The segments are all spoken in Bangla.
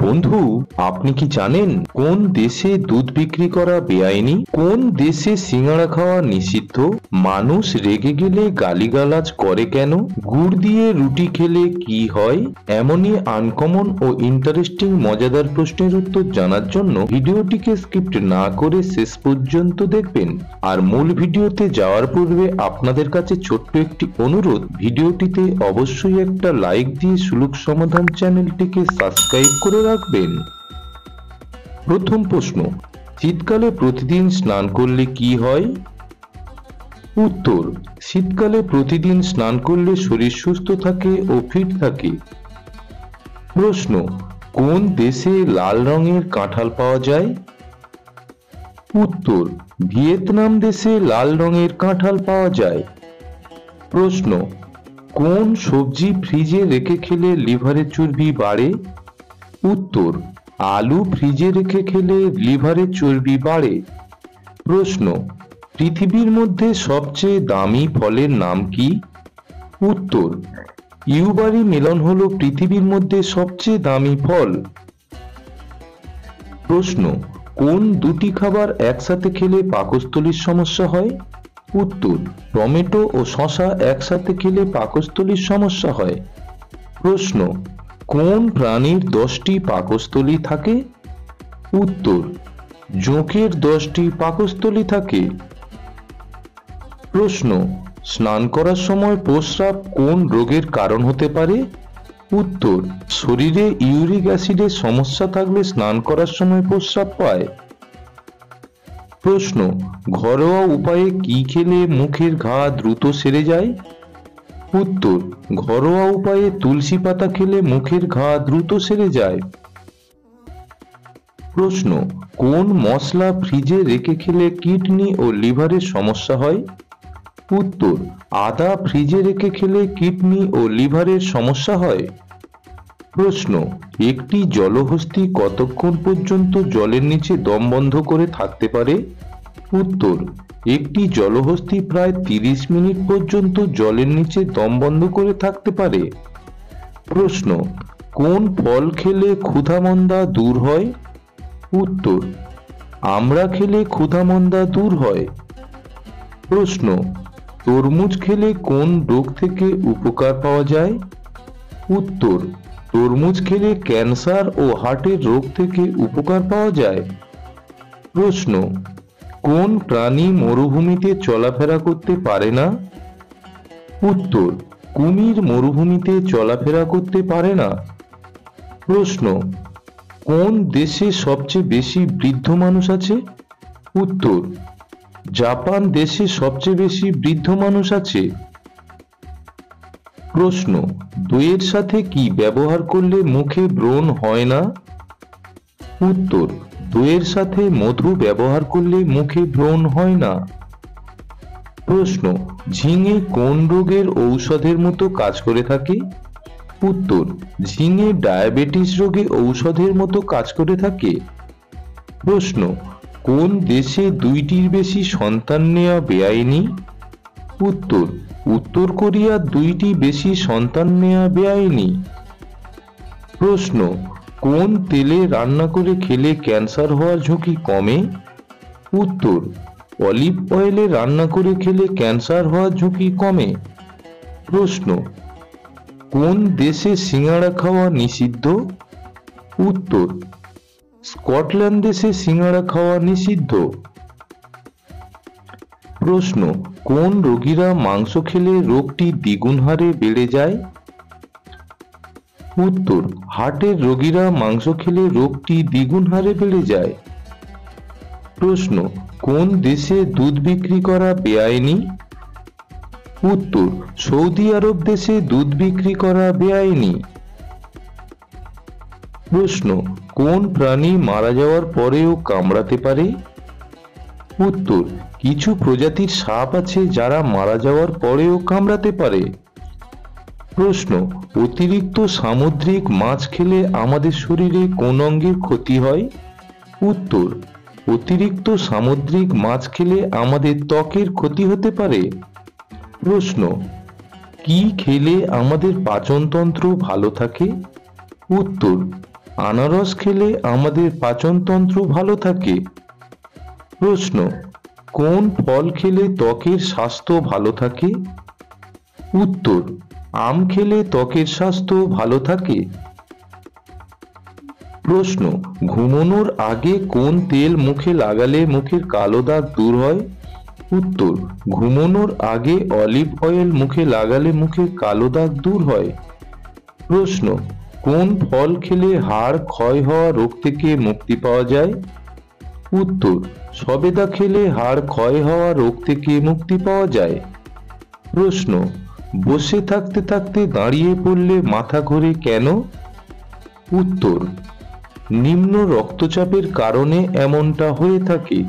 বন্ধু, আপনি কি জানেন কোন দেশে দুধ বিক্রি করা বেআইনি? কোন দেশে সিঙ্গাড়া খাওয়া নিষিদ্ধ? মানুষ রেগে গেলে গালিগালাজ করে কেন? গুড় দিয়ে রুটি খেলে কি হয়? এমনই আনকমন ও ইন্টারেস্টিং মজাদার প্রশ্নের উত্তর জানার জন্য ভিডিওটিকে স্কিপ না করে শেষ পর্যন্ত দেখবেন। আর মূল ভিডিওতে যাওয়ার পূর্বে আপনাদের কাছে ছোট্ট একটি অনুরোধ, ভিডিওটিতে অবশ্যই একটা লাইক দিয়ে সুলুক সমাধান চ্যানেলটিকে সাবস্ক্রাইব করে রাখবেন। প্রথম প্রশ্ন, শীতকালে প্রতিদিন স্নান করলে কি হয়? উত্তর, শীতকালে প্রতিদিন স্নান করলে শরীর সুস্থ থাকে ও ফিট থাকে। প্রশ্ন, কোন দেশে লাল রঙের কাঁঠাল পাওয়া যায়? উত্তর, ভিয়েতনাম দেশে লাল রঙের কাঁঠাল পাওয়া যায়। প্রশ্ন, কোন সবজি ফ্রিজে রেখে খেলে লিভারের চর্বি বাড়ে? উত্তর, আলু ফ্রিজে রেখে খেলে লিভারের চর্বি বাড়ে। প্রশ্ন, পৃথিবীর মধ্যে সবচেয়ে দামি ফলের নাম কি? উত্তর, ইউবারি মেলন হলো পৃথিবীর মধ্যে সবচেয়ে দামি ফল। প্রশ্ন, কোন দুটি খাবার একসাথে খেলে পাকস্থলীর সমস্যা হয়? উত্তর, টমেটো ও শসা একসাথে খেলে পাকস্থলীর সমস্যা হয়। প্রশ্ন, কোন প্রাণীর 10টি পাকস্থলী থাকে? উত্তর, জোঁকের 10টি পাকস্থলী থাকে। প্রশ্ন, স্নান করার সময় প্রস্রাব কোন রোগের কারণ হতে পারে? উত্তর, শরীরে ইউরিক অ্যাসিডের সমস্যা থাকলে স্নান করার সময় প্রস্রাব পায়। প্রশ্ন, ঘরোয়া উপায়ে কি খেলে মুখের ঘা দ্রুত সেরে যায়? উত্তর, ঘরোয়া উপায়ে তুলসী পাতা খেলে মুখের ঘা দ্রুত সেরে যায়। প্রশ্ন, কোন মশলা ফ্রিজে রেখে খেলে কিডনি ও লিভারের সমস্যা হয়? উত্তর, আদা ফ্রিজে রেখে খেলে কিডনি ও লিভারের সমস্যা হয়। প্রশ্ন, একটি জলহস্তী কতক্ষণ পর্যন্ত জলের নিচে দম বন্ধ করে থাকতে পারে? উত্তর, একটি জলহস্তী প্রায় 30 মিনিট পর্যন্ত জলের নিচে দম বন্ধ করে থাকতে পারে। প্রশ্ন, কোন ফল খেলে ক্ষুধামন্দা দূর হয়? উত্তর, আমড়া খেলে ক্ষুধামন্দা দূর হয়। প্রশ্ন, তরমুজ খেলে কোন রোগ থেকে উপকার পাওয়া যায়? উত্তর, তরমুজ খেলে ক্যান্সার ও হার্টের রোগ থেকে উপকার পাওয়া যায়। প্রশ্ন, কোন প্রাণী মরুভূমিতে চলাফেরা করতে পারে না? উত্তর, কুমির মরুভূমিতে চলাফেরা করতে পারে না। প্রশ্ন, কোন দেশে সবচেয়ে বেশি বৃদ্ধ মানুষ আছে? উত্তর, জাপান দেশে সবচেয়ে বেশি বৃদ্ধ মানুষ আছে। প্রশ্ন, দইয়ের সাথে কি ব্যবহার করলে মুখে ব্রণ হয় না? উত্তর, দইয়ের সাথে মধু ব্যবহার করলে মুখে ব্রণ হয় না। প্রশ্ন, ঝিঙে কোন রোগের ঔষধের মতো কাজ করে থাকে? উত্তর, ঝিঙে ডায়াবেটিস রোগে ঔষধের মতো কাজ করে থাকে। প্রশ্ন, কোন দেশে 2টির বেশি সন্তান নেওয়া বেআইনি? উত্তর, উত্তর কোরিয়ার 2টি বেশি সন্তান নেওয়া বেআইনি। প্রশ্ন, কোন তেলে রান্না করে খেলে ক্যান্সার হওয়ার ঝুঁকি কমে? উত্তর, অলিভ অয়েলে রান্না করে খেলে ক্যান্সার হওয়ার ঝুঁকি কমে। প্রশ্ন, কোন দেশে সিঙ্গাড়া খাওয়া নিষিদ্ধ? উত্তর, স্কটল্যান্ড দেশে সিঙ্গাড়া খাওয়া নিষিদ্ধ। প্রশ্ন, কোন রোগীরা মাংস খেলে রোগটি দ্বিগুণ হারে বেড়ে যায়? উত্তর, হার্টের রোগীরা মাংস খেলে রোগটি দ্বিগুণ হারে বেড়ে যায়। প্রশ্ন, কোন দেশে দুধ বিক্রি করা বেআইনি? উত্তর, সৌদি আরব দেশে দুধ বিক্রি করা বেআইনি। প্রশ্ন, কোন প্রাণী মারা যাওয়ার পরেও কামড়াতে পারে? উত্তর, কিছু প্রজাতির সাপ আছে যারা মারা যাওয়ার পরেও কামড়াতে পারে। প্রশ্ন, অতিরিক্ত সামুদ্রিক মাছ খেলে আমাদের শরীরে কোন অঙ্গের ক্ষতি হয়? উত্তর, অতিরিক্ত সামুদ্রিক মাছ খেলে আমাদের ত্বকের ক্ষতি হতে পারে। প্রশ্ন, কি খেলে আমাদের পাচনতন্ত্র ভালো থাকে? উত্তর, আনারস খেলে আমাদের পাচনতন্ত্র ভালো থাকে? প্রশ্ন, কোন ফল খেলে ত্বকের স্বাস্থ্য ভালো থাকে? উত্তর, আম খেলে ত্বকের স্বাস্থ্য ভালো থাকে। প্রশ্ন, ঘুমানোর আগে কোন তেল মুখে লাগালে মুখের কালো দাগ দূর হয়? উত্তর, ঘুমানোর আগে অলিভ অয়েল মুখে লাগালে মুখের কালো দাগ দূর হয়। প্রশ্ন, কোন ফল খেলে হাড় ক্ষয় হওয়া রোগ থেকে মুক্তি পাওয়া যায়? উত্তর, সবেদা খেলে হাড় ক্ষয় হওয়া রোগ থেকে মুক্তি পাওয়া যায়। প্রশ্ন, বসে থাকতে থাকতে দাঁড়িয়ে পড়লে মাথা ঘোরে কেন? উত্তর, নিম্ন রক্তচাপের কারণে এমনটা হয়ে থাকে।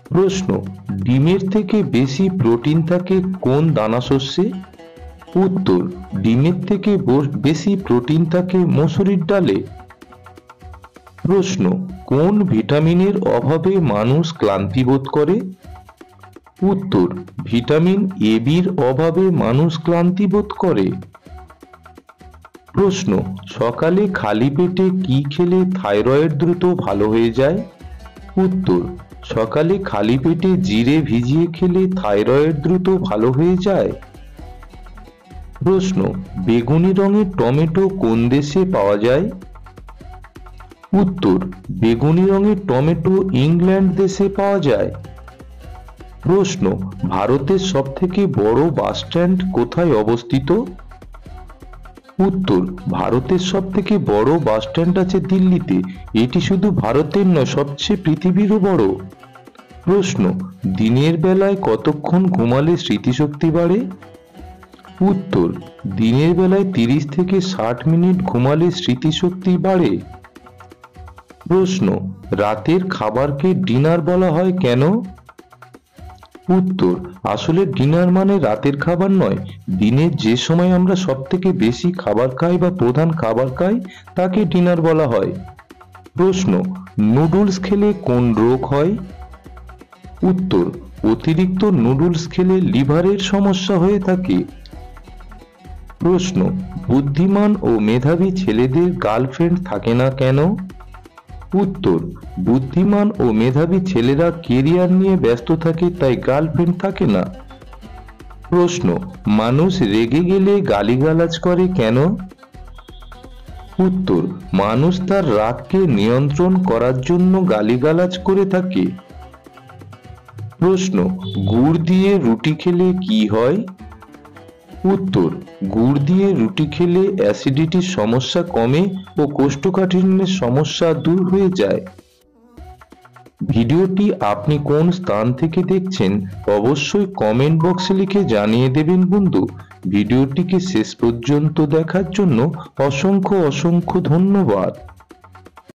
প্রশ্ন, ডিমের থেকে বেশি প্রোটিন থাকে কোন দানাশস্যে? উত্তর, ডিমের থেকে বেশি প্রোটিন থাকে মসুরির ডালে। প্রশ্ন, কোন ভিটামিনের অভাবে মানুষ ক্লান্তি বোধ করে? উত্তর, ভিটামিন এ বির অভাবে মানুষ ক্লান্তি বোধ করে। প্রশ্ন, সকালে খালি পেটে কি খেলে থাইরয়েড দ্রুত ভালো হয়ে যায়? উত্তর, সকালে খালি পেটে জিরে ভিজিয়ে খেলে থাইরয়েড দ্রুত ভালো হয়ে যায়। প্রশ্ন, বেগুনি রঙের টমেটো কোন দেশে পাওয়া যায়? উত্তর, বেগুনি রঙের টমেটো ইংল্যান্ড দেশে পাওয়া যায়। প্রশ্ন, ভারতের সবথেকে বড় বাস স্ট্যান্ড কোথায় অবস্থিত? উত্তর, ভারতের সবথেকে বড় বাস স্ট্যান্ড আছে দিল্লিতে। এটি শুধু ভারতের নয়, সবচেয়ে পৃথিবীরও বড়। প্রশ্ন, দিনের বেলায় কতক্ষণ ঘুমালে স্মৃতিশক্তি বাড়ে? উত্তর, দিনের বেলায় 30 থেকে 60 মিনিট ঘুমালে স্মৃতিশক্তি বাড়ে। প্রশ্ন, রাতের খাবারকে ডিনার বলা হয় কেন? উত্তর, আসলে ডিনার মানে রাতের খাবার নয়। দিনের যে সময় আমরা সব থেকে বেশি খাবার খাই বা প্রধান খাবার খাই তাকে ডিনার বলা হয়। প্রশ্ন, নুডলস খেলে কোন রোগ হয়? উত্তর, অতিরিক্ত নুডলস খেলে লিভারের সমস্যা হয়ে থাকে। প্রশ্ন, বুদ্ধিমান ও মেধাবী ছেলেদের গার্লফ্রেন্ড থাকে না কেন? উত্তর, বুদ্ধিমান ও মেধাবী ছেলেরা কেরিয়ার নিয়ে ব্যস্ত থাকে, তাই গার্লফ্রেন্ড থাকে না। প্রশ্ন, মানুষ রেগে গেলে গালিগালাজ করে কেন? উত্তর, মানুষ তার রাগকে নিয়ন্ত্রণ করার জন্য গালিগালাজ করে থাকে। প্রশ্ন, গুড় দিয়ে রুটি খেলে কি হয়? উত্তর, গুড় দিয়ে রুটি খেলে অ্যাসিডিটির সমস্যা কমে ও কোষ্ঠকাঠিন্যের সমস্যা দূর হয়ে যায়। ভিডিওটি আপনি কোন স্থান থেকে দেখছেন অবশ্যই কমেন্ট বক্সে লিখে জানিয়ে দেবেন বন্ধু। ভিডিওটিকে শেষ পর্যন্ত দেখার জন্য অসংখ্য অসংখ্য ধন্যবাদ।